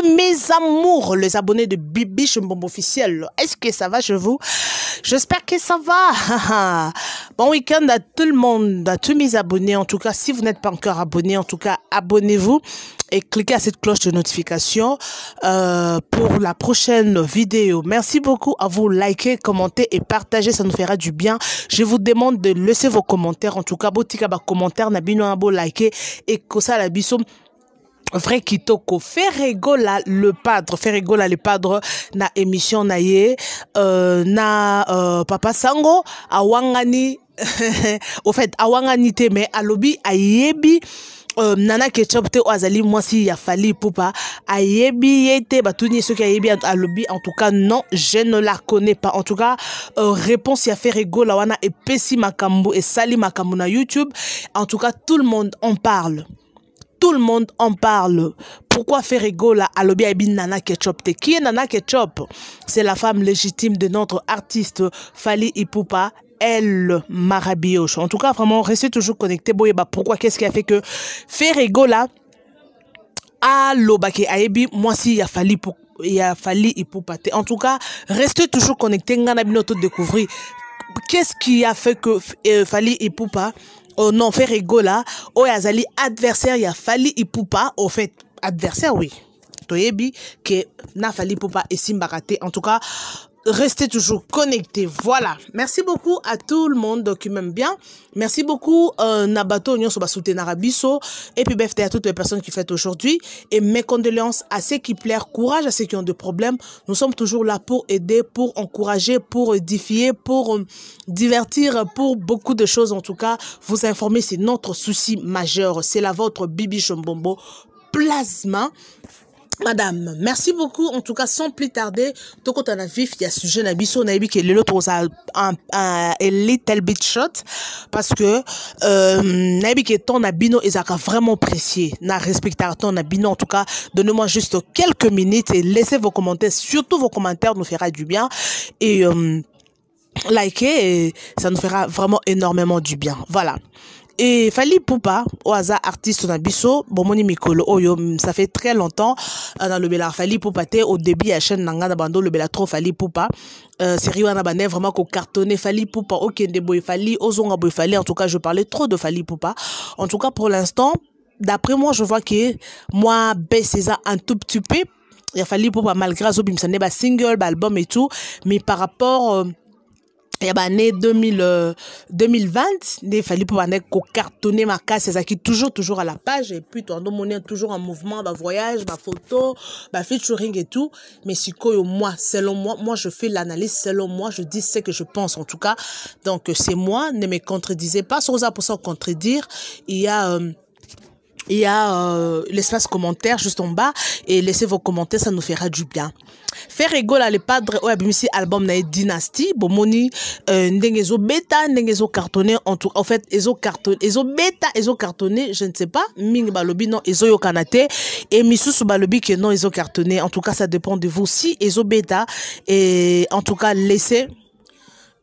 mes amours, les abonnés de Bibi Chumbombo officiel. Est-ce que ça va chez vous? J'espère que ça va. Bon week-end à tout le monde, à tous mes abonnés. En tout cas, si vous n'êtes pas encore abonné, en tout cas, abonnez-vous et cliquez à cette cloche de notification pour la prochaine vidéo. Merci beaucoup à vous, liker, commenter et partager, ça nous fera du bien. Je vous demande de laisser vos commentaires. En tout cas, botika ba commentaire na bino abo liker et kosa la biso. Vrai kitoko Ferregola le padre na émission na ye na Papa Sango awangani au fait awangani te mais alobi ayebi Nana Ketchup te Oazali mwasi ya Fally Ipupa ayebi yete batuni ceux qui ayebi alobi en tout cas non je ne la connais pas en tout cas réponse ya Ferregola wana et pesi makambo et sali makambo na YouTube en tout cas tout le monde en parle. Tout le monde en parle. Pourquoi Ferregola alobi ayebi Nana Ketchup te? Qui est Nana Ketchup? C'est la femme légitime de notre artiste Fally Ipupa. Elle Marabioche. En tout cas, vraiment, restez toujours connectés. Pourquoi? Qu'est-ce qui a fait que Ferregola a l'obake ayebi moi si il a Fally Ipupa. En tout cas, restez toujours connectés. Ngana bino tout découvrir. Qu'est-ce qui a fait que Fally Ipupa non, Ferregola Oyazali adversaire il y a Fally Ipupa au fait adversaire oui. Toyebi que na Fally Ipupa et Simbarate. En tout cas, restez toujours connectés. Voilà. Merci beaucoup à tout le monde qui m'aime bien. Merci beaucoup Nabato Nyon Soba Soutenara Bisso. Et puis BFT à toutes les personnes qui fêtent aujourd'hui. Et mes condoléances à ceux qui pleurent. Courage à ceux qui ont des problèmes. Nous sommes toujours là pour aider, pour encourager, pour édifier, pour divertir, pour beaucoup de choses. En tout cas, vous informer, c'est notre souci majeur. C'est la vôtre Bibi Chumbombo Plasma. Madame, merci beaucoup. En tout cas, sans plus tarder, tout quand on a vif, il y a sujet nabiso, on a vu que l'autre a un little bit shot parce que on a vu que ton abino est vraiment précieux. Na respecter ton abino. En tout cas, donnez-moi juste quelques minutes et laissez vos commentaires. Surtout vos commentaires nous fera du bien et likez, et ça nous fera vraiment énormément du bien. Voilà. Et Fally Ipupa, au hasard artiste na biso, bomoni mikolo oyo, ça fait très longtemps dans le bela Fally Ipupa te au début à chaîne nanga na bando le bela trop Fally Ipupa. Série wana bane vraiment ko cartonné Fally Ipupa okende boy Fally ozonga boy Fally. En tout cas, je parlais trop de Fally Ipupa. En tout cas, pour l'instant, d'après moi, je vois que moi baisse ça un tout petit peu. Il a Fally Ipupa malgré zo bimsane ba single, ba album et tout, mais par rapport il y a année 2020, il fallait pour cartonner ma casse, c'est ça qui toujours à la page et puis ton monnaie toujours en mouvement, bah voyage, bah photo, bah featuring et tout. Mais si moi, selon moi je fais l'analyse selon moi, je dis ce que je pense en tout cas. Donc c'est moi, ne me contredisez pas, sur ça pour ça contredire. Il y a l'espace commentaire juste en bas et laissez vos commentaires, ça nous fera du bien. Ferregola le padre ou abimisi album na Dynasty bomoni ndengezo beta ndengezo cartonné en fait ezo cartonné je ne sais pas ming balobi non ezo yo kanate et misusu balobi que non ezo cartonné. En tout cas, ça dépend de vous si ezo beta et en tout cas laissez.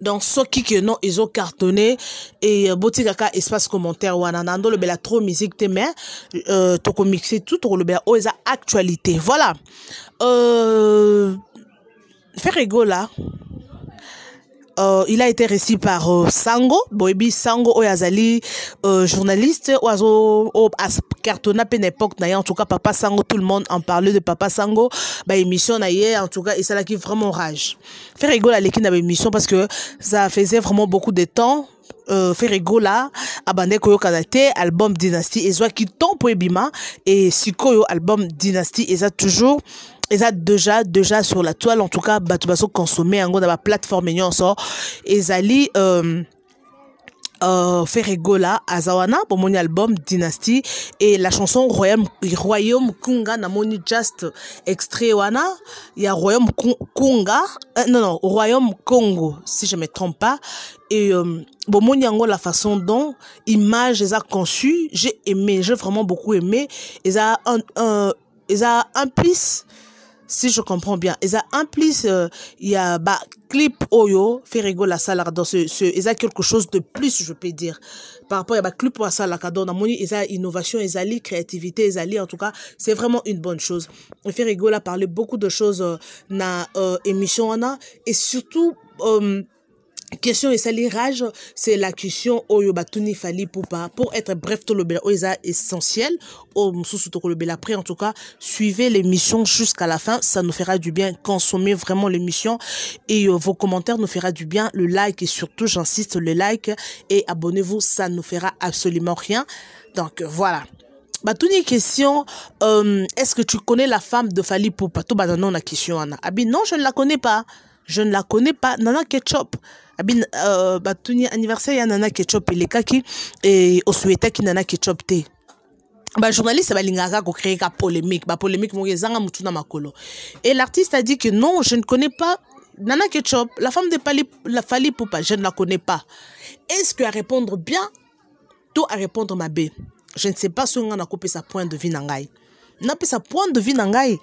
Donc, ceux qui non, ils ont cartonné et botikaka espace commentaire ou anando le bela trop musique te mais toko mixer tout le bela oza actualité. Voilà. Ferregola il a été reçu par Sango, Boebi Sango Oyazali, journaliste, oiseau cartonna peine époque en tout cas Papa Sango, tout le monde en parlait de Papa Sango, bah émission en tout cas et ça là qui vraiment rage. Ferregola l'équipe avait émission parce que ça faisait vraiment beaucoup de temps. Ferregola abandé koyo kanate album Dynasty et soit qui tombe pour Ebima et sikoyo album Dynasty et ça toujours. Et ça déjà sur la toile en tout cas batubaso consommé en gros dans la plateforme et sort et zali Ferregola Azawana pour mon album Dynasty et la chanson Royaume Kunga na moni just extrait wana il y a Royaume Kunga non Royaume Congo si je me trompe pas et bon mon yango la façon dont image les a conçu j'ai vraiment beaucoup aimé ils a un plus si je comprends bien. Et ça, en plus, il y a clip Oyo, Ferrigo la salle dans il y a quelque chose de plus, je peux dire. Par rapport à clip ou à salle dans il y a innovation, il y a créativité, il y a en tout cas, c'est vraiment une bonne chose. Ferrigo a parlé beaucoup de choses dans émission et surtout question et salirage, c'est la question Oyo Batuni Fali Poupa. Pour être bref, tout le bel essentiel. Après, en tout cas, suivez l'émission jusqu'à la fin. Ça nous fera du bien. Consommez vraiment l'émission. Et vos commentaires nous fera du bien. Le like et surtout, j'insiste, le like. Et abonnez-vous, ça ne nous fera absolument rien. Donc, voilà. Batuni question, est-ce que tu connais la femme de Fali Poupa? Tout non, la question, Anna. Abi, non, je ne la connais pas. Je ne la connais pas. Nana Ketchup. Abin batuni anniversaire ya Nana Ketchup et les kaki et au souhaité qui Nana Ketchup te. Journaliste balingaka ko créer ka polémique, polémique mo ezanga mutu na makolo. Et l'artiste a dit que non, je ne connais pas Nana Ketchup, la femme de Fali Poupa, je ne la connais pas. Est-ce que à répondre bien, tout à répondre ma bé. Je ne sais pas si on a coupé sa point de vue nangai. N'a pas sa point de vue nangai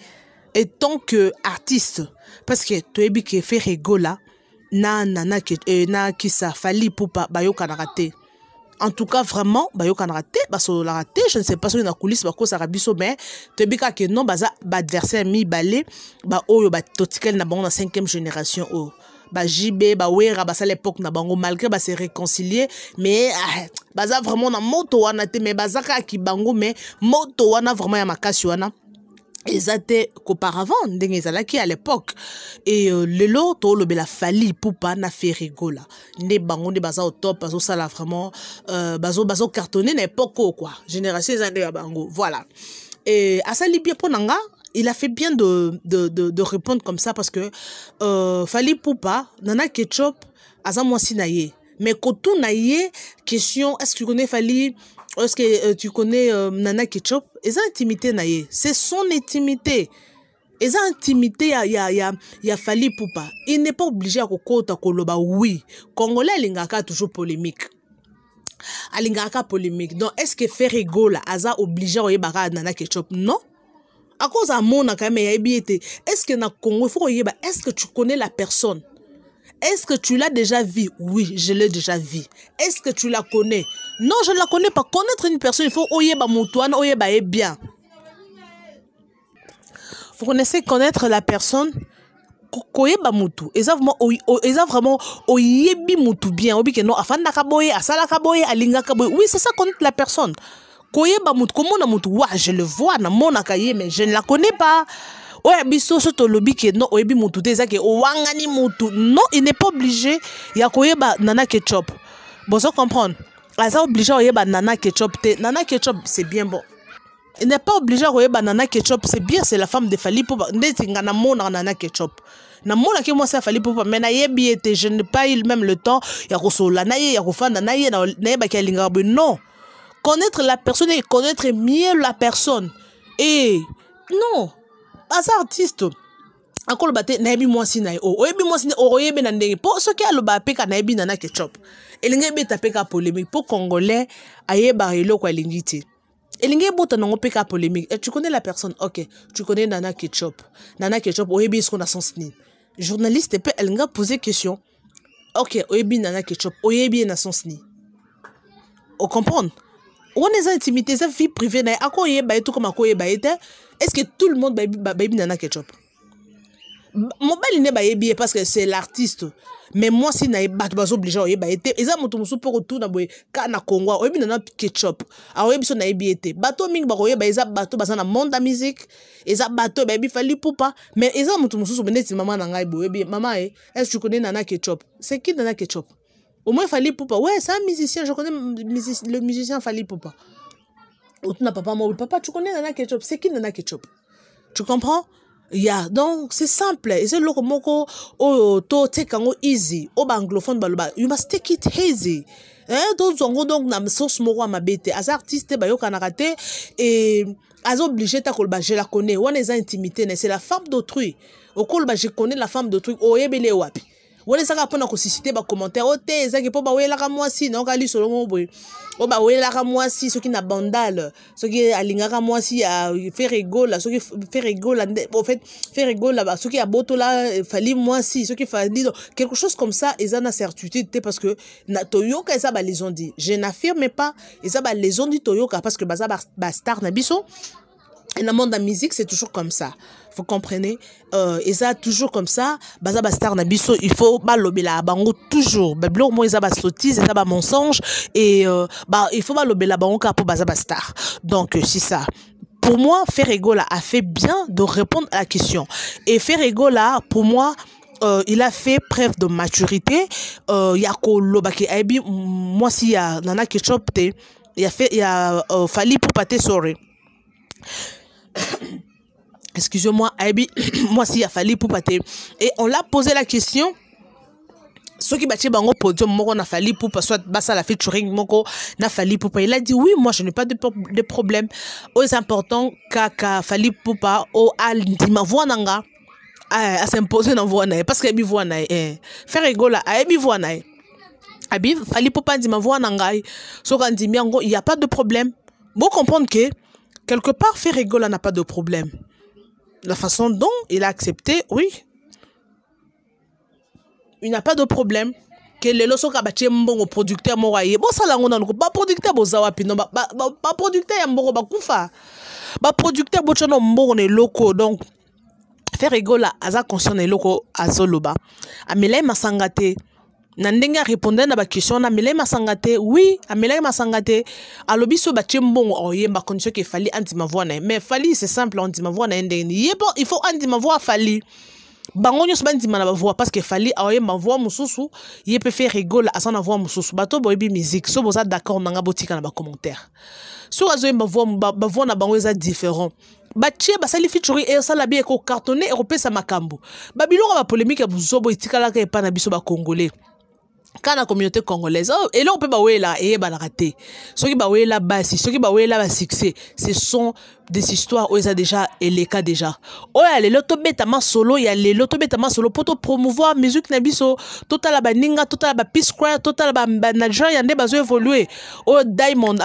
et tant que artiste parce que tu es qui fait rigola na qui ça Fali Poupa bayo kanarate. En tout cas vraiment bayo kanarate baso la raté, je ne sais pas si na coulisse ba ko ça rabiso mais tu es que non baza adversaire mi balé ba oyo ba totikel na bango na 5e génération o ba JB ba wera ba à l'époque na bango malgré ba se réconcilier mais baza vraiment na moto wana te mais baza ka ki bango mais moto wana vraiment ya makasi wana. Ils étaient qu'auparavant, qui à l'époque. Et le lot, le bela Fali Poupa na fait rigola. Ne bango ne baza au top, bazo ça là vraiment, bazo cartonné n'époque quoi. Génération des années à bango. Voilà. Et à ça libye ponanga, il a fait bien de répondre comme ça parce que Fali Poupa, Nana Ketchup, aza mwasi na ye. Mais quand on a question, est-ce que tu connais Fali? Est-ce que tu connais Nana Ketchup? Et ça, intimité, c'est son intimité. Et ça, intimité, il y a Fali Poupa. Il n'est pas obligé à kokota koloba oui. Congolais, l'ingaka toujours polémique. Alingaka polémique. Donc, est-ce que Ferrigo là, Aza obligé à yebara Nana Ketchup? Non. À cause de mon quand même, est-ce que na Congo, il faut yeba, est-ce que tu connais la personne? Est-ce que tu l'as déjà vu? Oui, je l'ai déjà vu. Est-ce que tu la connais? Non, je ne la connais pas. Connaître une personne, il faut oyeba moutouane, oyeba est bien. Vous connaissez connaître la personne? Koyeba moutou. Et ça vraiment oyebi moutou bien. Obi que non, afanda kaboye, asala kaboye, alinga kaboye. Oui, c'est ça connaître la personne. Koyeba moutou, comment na moutou? Ouah, je le vois, na mon akaye, mais je ne la connais pas. Ouais, biso soto lobi ke non oyebi mutu te zake wangani mutu. Non, il n'est pas obligé ya koyeba Nana Ketchup. Bon, ça comprendre. Asa obligé oyeba Nana Ketchup te. Nana Ketchup, c'est bien bon. Il n'est pas obligé oyeba Nana Ketchup, c'est bien, c'est la femme de Fali Poupa. Ndeti ngana mona Nana Ketchup. Na mona ke moi ça Fali Poupa, mais na yebi ete je n'ai pas eu même le temps ya kosola na ye ya kofanda na ye na yeba ke linga bo. Non. Connaître la personne et connaître mieux la personne. Et non. As artiste akolo bate naibi mwasi na o oyebi mwasi o oyebe na ndenge po soki aloba peka naibi Nana Ketchup elinge beta peka polémique po congolais ayeba eloko elingi te elinge bota nango peka polémique. Et tu connais la personne? OK, tu connais Nana Ketchup oyebi ce qu'on a sens ni journaliste peut elinga poser question. OK, oyebi Nana Ketchup oyebi na sens ni o comprendre. On est intimité, sa vie privée na ako yeba tout comme ako yeba ete. Est-ce que tout le monde baby Nana Ketchup? Mon bel n'est pas yébi parce que c'est l'artiste. Mais moi si na yeba bazo obligé à yeba ete. Eza moto musu pour retour na boye ka na Congo oyebi Nana Ketchup. A oyebi so na yebi ete. Bato ming ba yeba eza bato basa na monde da musique. Eza bato baby Fali Poupa. Mais eza moto musu so beneti maman na ngai boyebi maman est-ce que tu connais Nana Ketchup? C'est qui Nana Ketchup? Au moins Fali Poupa. Ouais, c'est un musicien, je connais le musicien Fali Poupa. Ou tu n'as papa, moi, papa, tu connais Nana Ketchup? C'est qui Nana Ketchup? Tu comprends? Yeah, donc c'est simple. Et c'est le moko to take on easy. Au anglophone baloba, you must take it easy. Donc na sauce moko ma bête. As artiste ba yo kanarate et as obligé ta kolba je la connais. On est intimité, c'est la femme d'autrui. Au kolba je connais la femme d'autrui. O yebele wapi. wole saka pona ko susciter ba commentaire o te ezaki po ba wela ka mwasi na ka li solo mo boy o ba wela ka mwasi soki na bandale soki alingaka mwasi ya faire rigola soki faire rigola en fait faire rigola ba soki ya botola fali mwasi soki fali quelque chose comme ça ezana certitude parce que na toyoka eza ba les ont dit je n'affirme pas eza ba les ont dit toyoka parce que baza ba star na biso. Et dans le monde de la musique, c'est toujours comme ça. Vous comprenez? Et ça, toujours comme ça. Baza bastar na biso, il faut balober la bango toujours. Bablo, moi, ils a sottise, ils a mensonge. Et, il faut balober la bango pour baza bastar. Donc, c'est ça. Pour moi, Ferregola a fait bien de répondre à la question. Et Ferregola, pour moi, il a fait preuve de maturité. Il y a kolobaki aibi, moi, si y a nana ketchup, il y a Fally Ipupa sorry. Excusez-moi, moi si il a fallu pour pâter. Et on l'a posé la question. Ceux qui battent bango podium, moko na fallu pour soit bassa la featuring moko na fallu pour pas. Il a dit oui, moi je n'ai pas de problème. Oh, c'est important kaka fallu pour pas au al ma voix nanga à s'imposer dans voix nae parce que bi voix nae faire rigola a bi voix nae. Abi fallu pour pas dire ma voix nanga. So quand dit il y a pas de problème. Vous comprendre que quelque part, Ferregola n'a pas de problème. La façon dont il a accepté, oui. Il n'a pas de problème. Que les loso kabache mbongo producteur moraye. Bon ça là on a pas producteur bozawa pino ba producteur ya mbongo ba kufa. Ba producteur bochono mbongo ne loko donc Ferregola aza conscient ne loko azoloba. Amela masangate. Nandenga répondait na ba question na Miley Masangate oui a Miley Masangate alobi so ba chembongo oyemba condition que Fally anti ma voix na mais Fally c'est simple anti ma voix na ndeni yebo il faut anti ma voix Fally bango nyos bandi ma voix parce que Fally oyemba voix mususu yebe faire rigoler à son voix mususu bato boyebi musique so boza d'accord nanga botika na ba commentaire so azoyemba voix na bango eza différent batie basali featuring et ça la bien ko cartonné et repesa makambo babiloko ba polémique ya buzobo itikala ka epa na biso ba congolais. Quand la communauté congolaise, oh, et là on peut bah ouais là et bah la rater. Ceux qui bah ouais là bas, ceux qui bah ouais là succès, ce sont des histoires où ils ont déjà et les cas déjà. Oh il y a les lotobetama solo, il y a les lotobetama solo pour te promouvoir musique nabiso, total ba ninga, total ba Peace Square, total ba Nigeria yande bazo évoluer. Oh Diamond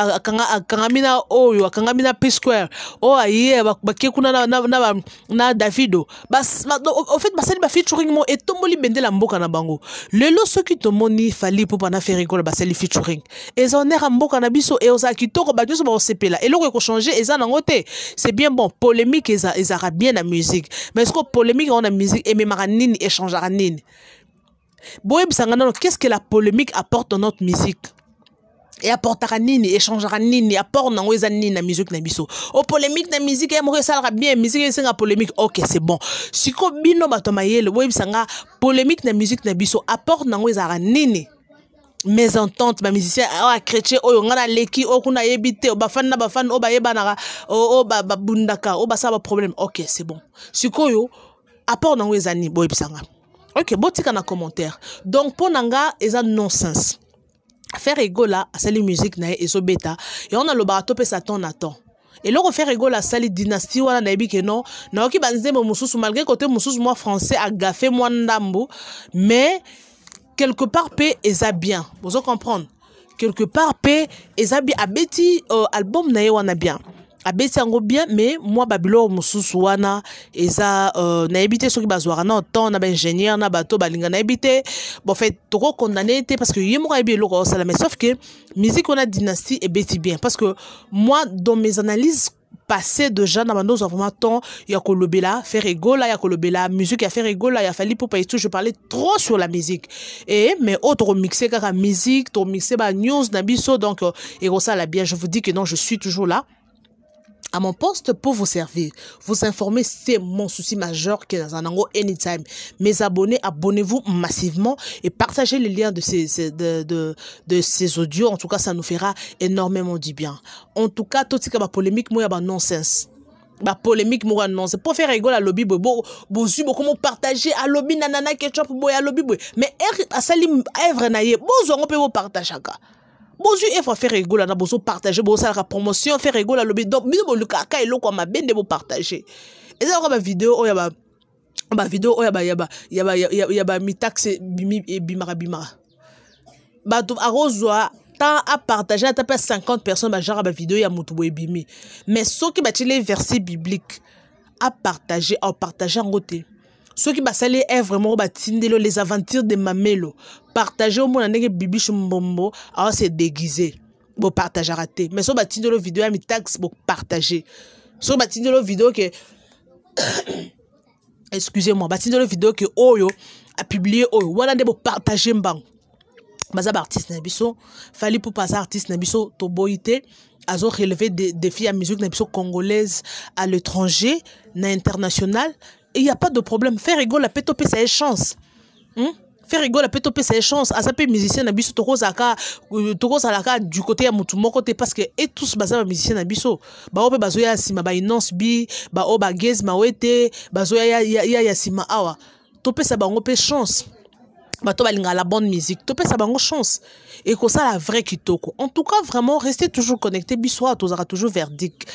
kangamina oh yo kangamina Peace Square. Oh aye ba kekuna na Davido. Bas au fait basali ba featuring mo et tomboli bende la mboka na bango. Lelo ceux qui tomoni Fally pour pas faire rigoler basali featuring. Et on est mboka na biso et oza kitoko ba nyuso ba sepela. Et loko ko changer et ça nangote. C'est bien bon, polémique, ils aura bien la musique. Mais est-ce que polémique, on a musique, et même nini, échangera nini. Qu'est-ce que la polémique apporte dans notre musique? Et apportera nini, échangera nini, apporte dans la musique na biso. Oh, polémique na musique, et moi, ça sera bien, musique, c'est la polémique. Ok, c'est bon. Si ko bino batomayele, polémique na musique na biso, apporte dans nini. Mes ententes ma musicien a chrétien o ngana leki o kuna yebite o bafana bafana o ba yebanaka o ba bundaka o ba ça ba problème. OK, c'est bon. Sikoyo apport na wezani boy bisanga. OK, botika na commentaire. Donc pour nanga eza nonsense. Faire rigola à sali musique na ezo beta et on a le barato pe Satan attend. Et là on fait rigola à sali dynastie wana na yebi que non na oki banzembo mususu malgré côté mususu moi français a gaffé moi ndambo mais quelque part paix eza bien vous comprendre quelque part paix eza bien abeti album na ye wana bien abeti yango bien mais moi babilo mususu wana eza na ebité soki bazwara na temps na ba ingénieur na bato balinga na ebité bon fait toko condamné parce que yemo ka ebi loko sala mais sauf que musique on a dynastie ebeti bien parce que moi dans mes analyses passé de gens dans vraiment temps il y a kolobela faire rigola il y a kolobela musique il y a faire rigola il y a Fally Ipupa et tout je parlais trop sur la musique et mais autre mixer kaka musique to mixer ba news na biso donc et ça la bien je vous dis que non je suis toujours là à mon poste pour vous servir, vous informer, c'est mon souci majeur qui est dans un angle anytime. Mes abonnés, abonnez-vous massivement et partagez les liens de ces audios. En tout cas, ça nous fera énormément du bien. En tout cas, tout ce qui est polémique, moi, il y a nonsense. Ba polémique moi non c'est pour faire rigoler à lobby bo comment partager à lobby nanana ketchup boy à lobby boy mais à salim evre na ye bozo on peut partager ka bozu e faut faire rigoler na bozo partager bozo la promotion faire rigoler à lobby donc mi bo le kaka et lo quoi ma bende bo partager et ça ma vidéo oh ya ba ba vidéo oya ba yaba mitaxe bimi et bimara bato arozwa tant à partager à taper 50 personnes ba genre ba vidéo ya mutu boye bimi mais ceux qui bâti les versets bibliques à partager en côté ceux qui basali est vraiment batindelo les aventures de Mamelo partager au monde ndenge bibi chumbombo alors c'est déguisé bon partager raté mais ceux batindelo vidéo ya mitaxe bon partager ceux batindelo vidéo que excusez-moi batindelo vidéo que oyo a publié oyo wana de bon partager mbang baza ba artiste na biso fali pour passer artiste na biso to boité azo relever des défis à musique na biso congolaise à l'étranger na international et il y a pas de problème faire rigolo la pétope ça est chance faire rigolo la pétope ça est chance à ça peut musicien na biso toko zaka du côté ya mutu moko te parce que et tous baza ba musicien na biso ba ope bazo ya sima ba inonce bi ba o ba gez mawete bazo ya sima awa topé ça bango pe chance bato balinga la bonne musique topé ça bango chance et que ça la vraie kitoko en tout cas vraiment restez toujours connectés biso tozara toujours verdict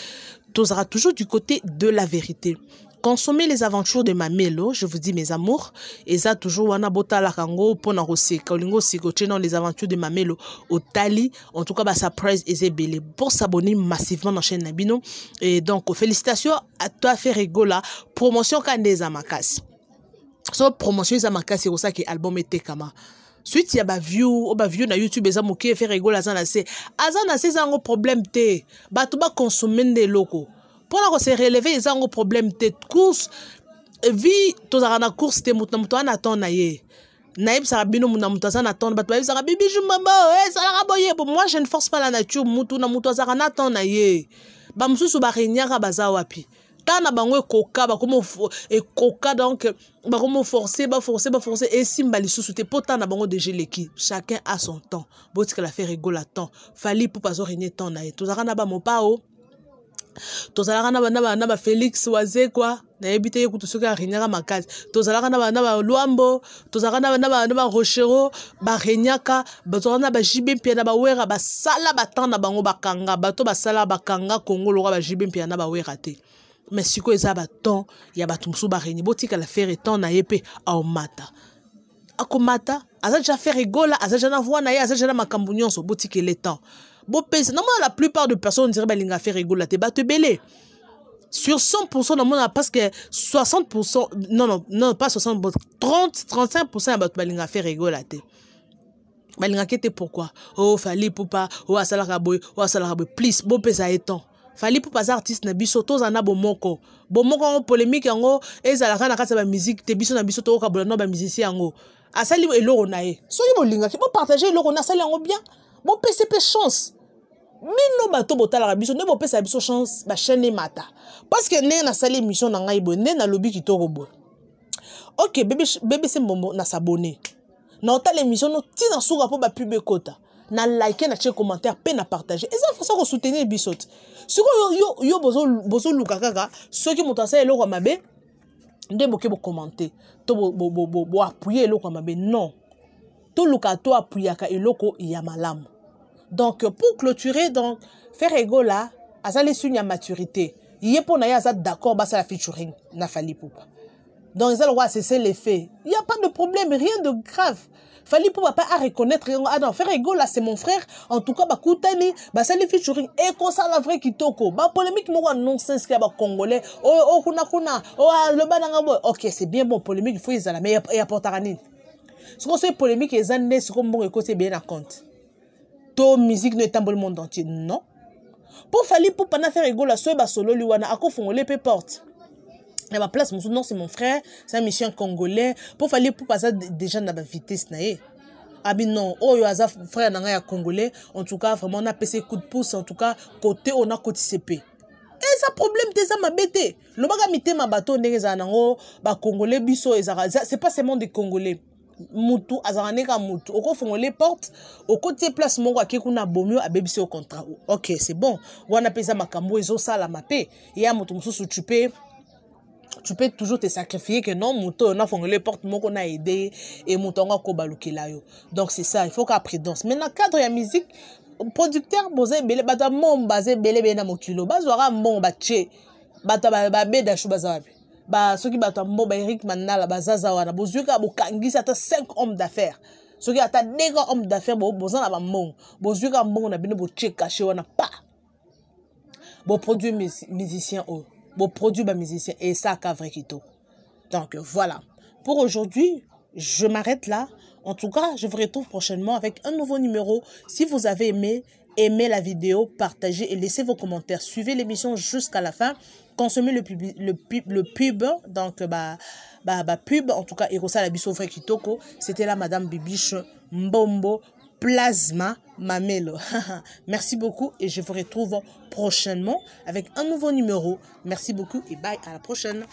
tozara toujours du côté de la vérité. Consommez les aventures de Mamelo, je vous dis mes amours, et ça toujours wana bota la kango pona rosé kalingo sikoche dans les aventures de Mamelo au Tali, en tout cas bah surprise et zébélé pour s'abonner massivement dans chaîne Nabino et donc félicitations à toi faire rigola promotion Kandeza Makasi. So promotion Zamakasi c'est ça que album était kama. Suite ya ba view na YouTube eza moké faire rigola azana c'est zango problème té bato ba consommer des locaux. Pour la se relever ils ont un problème de course vie tozara na course te mutu ana ton na ye naib sarabino muna mutu ana ton bat baib sarabibi jumamba ça la raboye moi je ne force pas la nature mutu na mutu azara na ton na ye ba mususu ba renyaka baza wapi tana bango koka ba comme et koka donc ba comme forcer et simba lisusu te pourtant na bango de geleki chacun a son temps botika la faire rigoler temps fali pour pas régner temps na ye tozara na ba mopao tozalaka na ba Félix Waze quoi na ebité ekutu soki arinyaka makasi tozalaka na ba Luambo tozalaka na ba Rochero ba renyaka tozalaka na ba Jibe Mpia na ba wera ba sala ba na bango bakanga bato ba sala bakanga Congo loka ba Jibe Mpia na ba wera te mais siko eza ba temps ya ba tumsu ba renyi botika la faire temps na yepe au mata akomata aza déjà faire rigola aza déjà na voix na ye aza déjà makambu nyonso botika le temps. Bon, normalement, la plupart de personnes diraient que les faire rigoler, te battre belé. Sur 100%, normalement, parce que 60%, non, pas 60%, 35% battre balinga faire rigoler. Balinga kete pourquoi? Oh, fallait pour pas, oh, asalaboy, please, bon, pesa étant. Fallait pour pas artiste na biso, tous en a bon moko. Bon moko en polémique en haut, et ça la rana kasa ba musique, te biso na biso to kabola ba musicien en haut. Asali eloro na e. Soyez bon linga, qui peut partager eloro na sali en haut bien. Bon PCP chance. Mino bato botala la biso ne bo pesa biso chance ba chaîne mata. Parce que né na sali émission na ngai bo né na lobby ki to robo. OK, bébé c'est mbombo na s'abonner. Na ota l'émission no ti na suka po ba pube kota. Na liker na check commentaire pe na partager. Et ça façon ko soutenir biso. Si yo bozo luka kaka ceux qui montent ça eloko mabe nde boke bo commenter. To bo appuyer eloko mabe non. To luka to appuyer ka eloko ya malamu. Donc, pour clôturer, donc, faire ego là, ça les signes à maturité. Il y a pour n'a d'accord, bah ça la featuring n'a fallu pas. Donc, ça le roi c'est l'effet. Il n'y a pas de problème, rien de grave. Fallait pour pas à reconnaître. Ah non, faire ego là, c'est mon frère. En tout cas, bah koutani, bah ça les featuring. Et comme ça la vraie kitoko. Bah polémique moi nonsense qu'il y a bah congolais. Oh kuna. Oh le bananga. Ok, c'est bien bon polémique, il faut y aller, mais il y a pas tarani. Ce qu'on fait polémique, les années, c'est comme bon écoute, c'est bien à compte. To musique ne tambole le monde entier non pour fali pour pas faire rigolo so ba solo liwana ako fongole pe porte et ma place non c'est mon frère c'est un mission congolais pour fali pour passer déjà dans la vitesse na ye abi non oh yo aza frère na ya congolais en tout cas vraiment on a passé coup de pouce en tout cas côté on a côté CP et ça problème te ça m'a bêté le baga mité ma bateau ndenge za nango ba congolais biso ezara c'est pas seulement des congolais mutu azarane ka mutu oko fongole porte au côté place mongo akekuna bomio abebisi au contrat. OK, c'est bon. Wana pesa makambo ezo sala mapé. Ya mutu mususu tu peux toujours te sacrifier que non mutu on a fongole porte moko na aider et mutu nga ko balukela yo. Donc c'est ça, il faut qu'à prudence. Maintenant cadre ya musique producteur bozé belé bata mon basé belé bena mokilo bazwara mon bache bata ba beda chou bazabi. Bah, ceux qui battent un mot, Eric Manala, Bazaza, wana, bozuka, bokangi, ça 5 hommes d'affaires. Ceux qui attendent des hommes d'affaires, bozan la bon. Bozuka, bon, on a bien beau check caché, on a pas. Bon produit musicien, bon produit musicien, et ça, vrai quito. Donc, voilà. Pour aujourd'hui, je m'arrête là. En tout cas, je vous retrouve prochainement avec un nouveau numéro. Si vous avez aimez la vidéo, partagez et laissez vos commentaires. Suivez l'émission jusqu'à la fin. Consommez le pub. Donc, pub, en tout cas, Erosa Labiso Frère Kitoko. C'était là, Madame Bibiche Mbombo Plasma Mamelo. Merci beaucoup et je vous retrouve prochainement avec un nouveau numéro. Merci beaucoup et bye, à la prochaine.